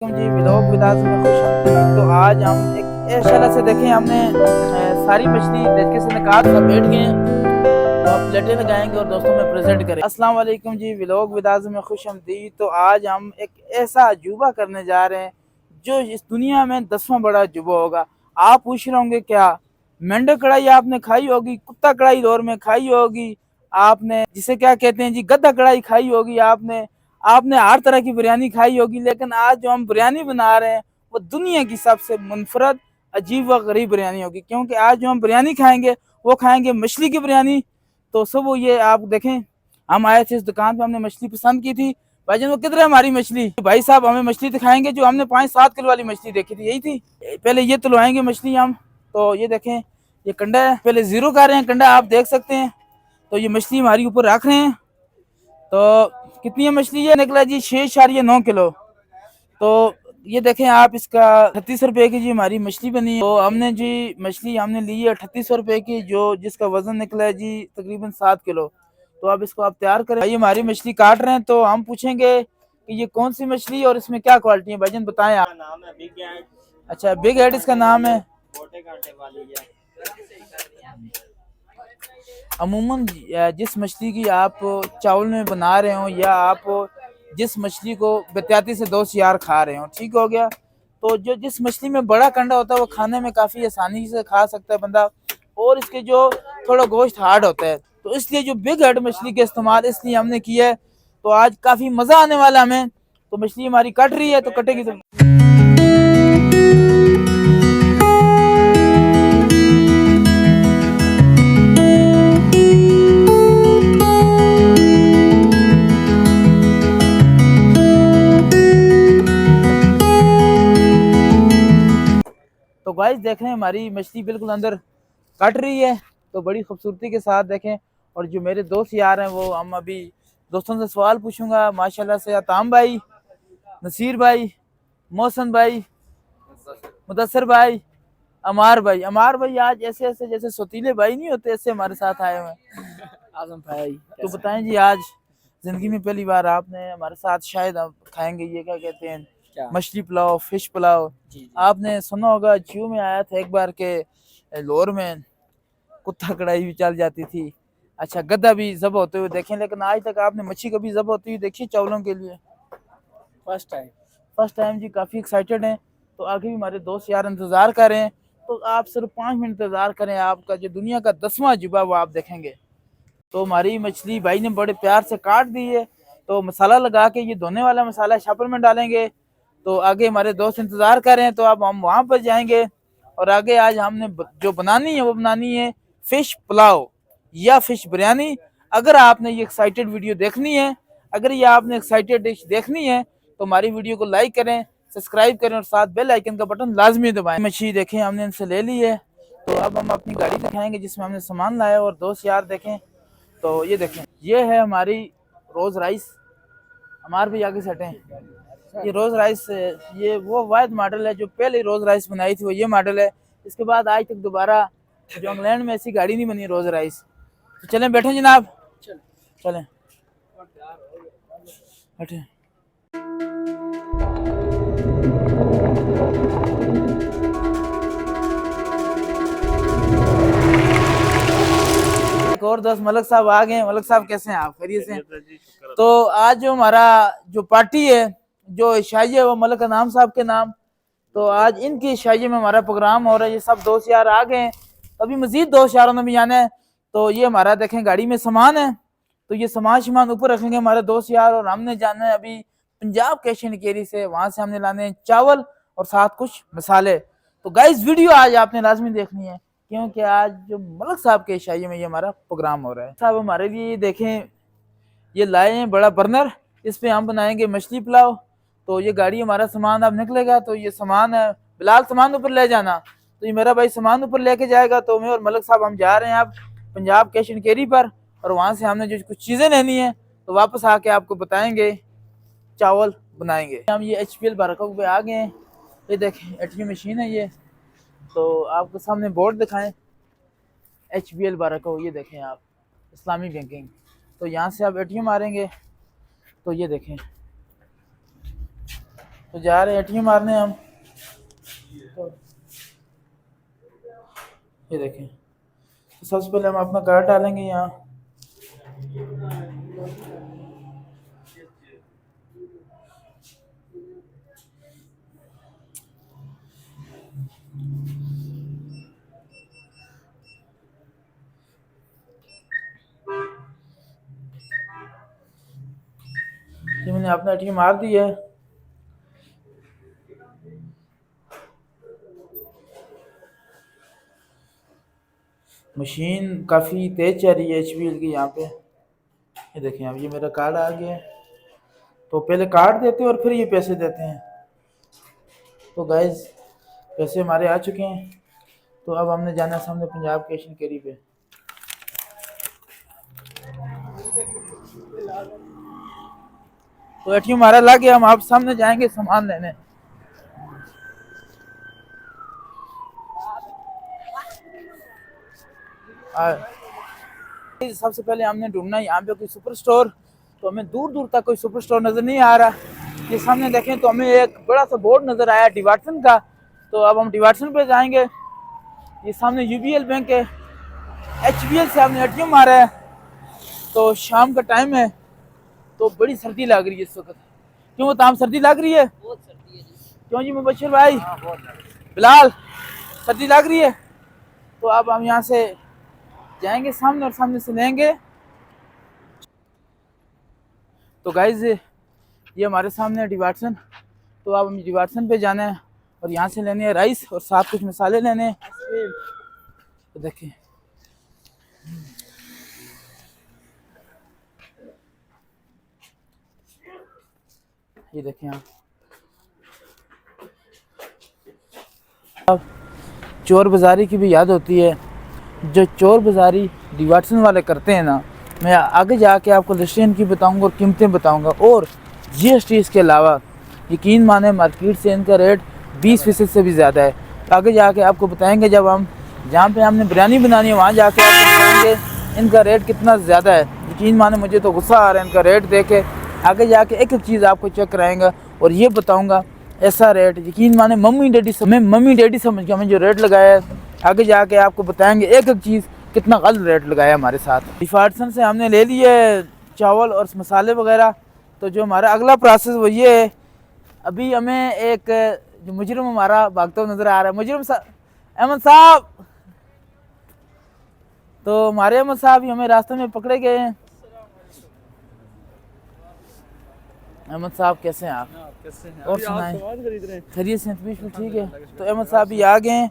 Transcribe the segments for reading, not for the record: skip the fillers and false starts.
जी vlog विदास में खुश आमदीद। तो आज हम एक ऐसे शैला से देखें हमने सारी मछली देखे से निकाल सब बैठ गए हैं। तो आप प्लेटें लगाएंगे और दोस्तों में प्रेजेंट करें। अस्सलाम वालेकुम जी, व्लॉग विदास में खुश आमदीद। तो आज हम एक ऐसा अजूबा करने जा रहे हैं जो इस दुनिया में 10वां बड़ा अजूबा होगा। आप पूछ रहे होंगे क्या मेंढक कढ़ाई आपने खाई होगी, कुत्ता कढ़ाई दौर में खाई होगी, आपने जिसे क्या कहते हैं जी गद्दा कढ़ाई खाई होगी, आपने आपने हर तरह की बिरयानी खाई होगी। लेकिन आज जो हम बिरयानी बना रहे हैं वो दुनिया की सबसे मुनफरद अजीब व गरीब बिरयानी होगी, क्योंकि आज जो हम बिरयानी खाएंगे वो खाएंगे मछली की बिरयानी। तो सब वो ये आप देखें, हम आए थे इस दुकान पे, हमने मछली पसंद की थी। भाईजान वो किधर है हमारी मछली? भाई साहब हमें मछली दिखाएंगे जो हमने 5-7 किलो वाली मछली देखी थी, यही थी। पहले ये तुलवाएंगे मछली हम। तो ये देखें, ये कंडा है, पहले जीरो कर रहे हैं कंडा, आप देख सकते हैं। तो ये मछली हमारी ऊपर रख रहे हैं। तो कितनी है मछली? ये निकला जी 6.9 किलो। तो ये देखें आप, इसका 38 रुपए की जी हमारी मछली बनी है। तो हमने जी मछली हमने ली है 38 रुपए की, जो जिसका वजन निकला है जी तकरीबन 7 किलो। तो अब इसको आप तैयार करें। भाई हमारी मछली काट रहे हैं तो हम पूछेंगे कि ये कौन सी मछली और इसमें क्या क्वालिटी है। भाईजान बताएं आप। नाम है बिग हेड। अच्छा, बिग हेड इसका नाम है। मोटे कांटे वाली है। अमूमन जिस मछली की आप चावल में बना रहे हो या आप जिस मछली को बेहतियाती से 2 यार खा रहे हो, ठीक हो गया। तो जो जिस मछली में बड़ा कंडा होता है वो खाने में काफ़ी आसानी से खा सकता है बंदा, और इसके जो थोड़ा गोश्त हार्ड होता है। तो इसलिए जो बिग हेड मछली का इस्तेमाल इसलिए हमने किया है। तो आज काफ़ी मज़ा आने वाला हमें। तो मछली हमारी कट रही है, तो कटेगी तो तो गाइस देख रहे हैं हमारी मछली बिल्कुल अंदर कट रही है। तो बड़ी खूबसूरती के साथ देखें। और जो मेरे दोस्त यार हैं वो, हम अभी दोस्तों से सवाल पूछूंगा माशाल्लाह से। अताम भाई, नसीर भाई, मोहसन भाई, मुदस्सर भाई, अमार भाई आज ऐसे ऐसे जैसे सौतीले भाई नहीं होते, ऐसे हमारे साथ आए हुए हैं। आजम भाई, तो बताएं जी, आज जिंदगी में पहली बार आपने हमारे साथ शायद आप खाएंगे ये क्या कहते हैं, मछली पुलाव, फिश पुलाव। आपने सुना होगा जियो में आया था एक बार के लोर में कुत्ता कढ़ाई भी चल जाती थी। अच्छा, गद्दा भी जब होते हुए देखें, लेकिन आज तक आपने मच्छी कभी जब होती हुई देखी चावलों के लिए? First time. फर्स्ट टाइम जी, काफ़ी एक्साइटेड हैं। तो आगे भी हमारे दोस्त यार इंतज़ार कर रहे हैं। तो आप सिर्फ 5 मिनट इंतज़ार करें, आपका जो दुनिया का 10वां अजूबा वो आप देखेंगे। तो हमारी मछली भाई ने बड़े प्यार से काट दी है। तो मसाला लगा के, ये धोने वाला मसाला शापर में डालेंगे। तो आगे हमारे दोस्त इंतज़ार कर रहे हैं, तो अब हम वहाँ पर जाएंगे। और आगे आज हमने जो बनानी है वो बनानी है फ़िश पुलाव या फ़िश बिरयानी। अगर आपने ये एक्साइटेड वीडियो देखनी है, अगर ये आपने एक्साइटेड डिश देखनी है, तो हमारी वीडियो को लाइक करें, सब्सक्राइब करें और साथ बेल आइकन का बटन लाजमी दबाएं। मछली देखें हमने इनसे ले ली है। तो अब हम अपनी गाड़ी दिखाएंगे जिसमें हमने सामान लाया, और दोस्त यार देखें। तो ये देखें, ये है हमारी रोज़ राइस। हमारे भी आगे सेट हैं। ये रोज़ राइस, ये वो वाइड मॉडल है जो पहले रोज़ राइस बनाई थी, वो ये मॉडल है। इसके बाद आज तक दोबारा जो इंग्लैंड में ऐसी गाड़ी नहीं बनी रोज़ राइस। तो चलें बैठें जनाब, चलें बैठें। एक और दोस्त मलक साहब आ गए। मलक साहब कैसे हैं आप? खैरियत से? तो आज जो हमारा जो पार्टी है, जो शाही है, वो मलक अनाम साहब के नाम। तो आज इनकी शाही में हमारा प्रोग्राम हो रहा है। ये सब दोस्त यार आ गए हैं, अभी मजीद दोस्त यारों ने भी आना है। तो ये हमारा देखें गाड़ी में सामान है। तो ये सामान ऊपर रखेंगे हमारे दोस्त यार, और हमने जाना है अभी पंजाब कैश एंड कैरी से। वहाँ से हमने लाने हैं चावल और साथ कुछ मसाले। तो गाइस वीडियो आज आपने लाजमी देखनी है, क्योंकि आज जो मलक साहब के शाही में ये हमारा प्रोग्राम हो रहा है। साहब हमारे लिए ये देखें, ये लाए हैं बड़ा बर्नर, इस पे हम बनाएंगे मछली पुलाव। तो ये गाड़ी हमारा सामान अब निकलेगा। तो ये सामान है, बिलाल सामान ऊपर ले जाना। तो ये मेरा भाई सामान ऊपर लेके जाएगा। तो मैं और मलक साहब हम जा रहे हैं अब पंजाब कैश एंड कैरी पर, और वहाँ से हमने जो कुछ चीज़ें लेनी है तो वापस आके आपको बताएंगे, चावल बनाएंगे। हम ये HPL बारकों पे आ गए हैं। ये देखें ATM मशीन है ये। तो आपको सामने बोर्ड दिखाएं, HPL बारकों, ये देखें आप, इस्लामी बैंकिंग। तो यहाँ से आप ATM मारेंगे तो ये देखें, तो जा रहे हैं एटीएम मारने हम। तो ये देखें, तो सबसे पहले हम अपना कार्ड डालेंगे यहाँ। ये मैंने अपना एटीएम मार दिया है। मशीन काफ़ी तेज़ चल रही है HBL की यहाँ पे। ये देखें, अब ये मेरा कार्ड आ गया है। तो पहले कार्ड देते हैं और फिर ये पैसे देते हैं। तो गाइस पैसे हमारे आ चुके हैं। तो अब हमने जाना है सामने पंजाब कैश एंड कैरी पे। तो एटीएम हमारा लग गया, हम आप सामने जाएंगे सामान लेने। सबसे पहले हमने ढूंढना यहाँ पे कोई सुपर स्टोर। तो हमें दूर दूर तक कोई सुपर स्टोर नज़र नहीं आ रहा। ये सामने देखें तो हमें एक बड़ा सा बोर्ड नज़र आया डिवाटसन का। तो अब हम डिवाटसन पे जाएंगे। ये सामने UBL बैंक है। HBL से हमने एटीएम मारा है। तो शाम का टाइम है, तो बड़ी सर्दी लग रही है इस वक्त। क्यों बताम सर्दी लग रही है? बहुत सर्दी है जी। क्यों जी मुबशिर भाई? बिलाल, सर्दी लग रही है। तो अब हम यहाँ से जाएंगे सामने और सामने से लेंगे। तो गाइज ये हमारे सामने है डिवाटसन। तो अब हम डिवाटसन पे जाना है और यहाँ से लेने हैं राइस और साथ कुछ मसाले लेने हैं। तो देखिए ये देखें आप। अब चोर बाज़ारी की भी याद होती है। जो चोर बाज़ारी डिवाटसन वाले करते हैं ना, मैं आगे जाके आपको रेस्टोरेंट की बताऊंगा और कीमतें बताऊंगा। और GST इसके अलावा यकीन माने मार्केट से इनका रेट 20% से भी ज़्यादा है। तो आगे जाके आपको बताएंगे, जब हम जहाँ पे हमने बिरयानी बनानी है वहाँ जाके आपको बताएंगे इनका रेट कितना ज़्यादा है। यकीन माने मुझे तो गुस्सा आ रहा है इनका रेट देख के। आगे जाके एक एक चीज़ आपको चेक कराएंगा और ये बताऊँगा ऐसा रेट यकीन माने मम्मी डैडी समझ के हमें जो रेट लगाया है, आगे जाके आपको बताएंगे एक एक चीज़ कितना गलत रेट लगाया हमारे साथ। डिवाटसन से हमने ले लिए चावल और मसाले वगैरह। तो जो हमारा अगला प्रोसेस वो ये है, अभी हमें एक जो मुजरिम हमारा भागता हुआ नज़र आ रहा है, मुजरिम अहमद साहब। तो हमारे अहमद साहब ही हमें रास्ते में पकड़े गए हैं। अहमद साहब कैसे हैं आप? और सुनाएं, खैरियत से? बिल्कुल ठीक है। तो अहमद साहब भी आ गए हैं।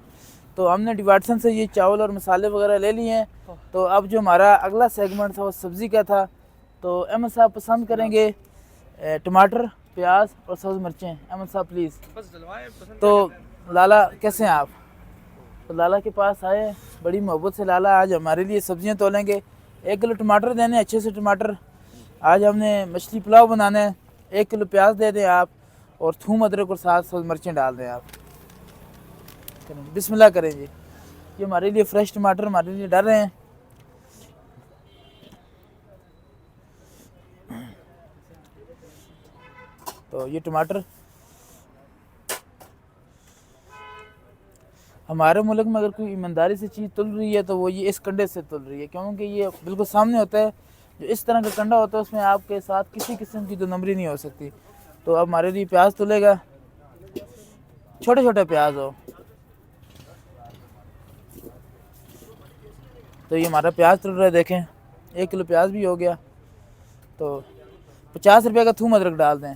तो हमने डिवाटसन से ये चावल और मसाले वगैरह ले लिए हैं। तो अब जो हमारा अगला सेगमेंट था वो सब्ज़ी का था। तो अहमद साहब पसंद करेंगे टमाटर, प्याज और सब्ज़ मिर्चें। अहमद साहब प्लीज़। तो लाला कैसे हैं आप? तो लाला के पास आए, बड़ी मोहब्बत से लाला आज हमारे लिए सब्ज़ियाँ तोलेंगे। 1 किलो टमाटर देने, अच्छे से टमाटर। आज हमने मछली पुलाव बनाना है। 1 किलो प्याज दे दें आप, और थूम अदरक और साथ सब्ज़ मिर्चें डाल दें आप। बिस्मिल्लाह करें जी। ये हमारे लिए फ्रेश टमाटर हमारे लिए डाल रहे हैं। तो ये टमाटर हमारे मुल्क में अगर कोई ईमानदारी से चीज़ तुल रही है तो वो ये इस कंडे से तुल रही है, क्योंकि ये बिल्कुल सामने होता है। जो इस तरह का कंडा होता है उसमें आपके साथ किसी किस्म की 2 नंबरी नहीं हो सकती। तो अब हमारे लिए प्याज तुलेगा, छोटे छोटे प्याज हो। तो ये हमारा प्याज तुल रहा है, देखें 1 किलो प्याज भी हो गया। तो 50 रुपये का थूम अदरक डाल दें।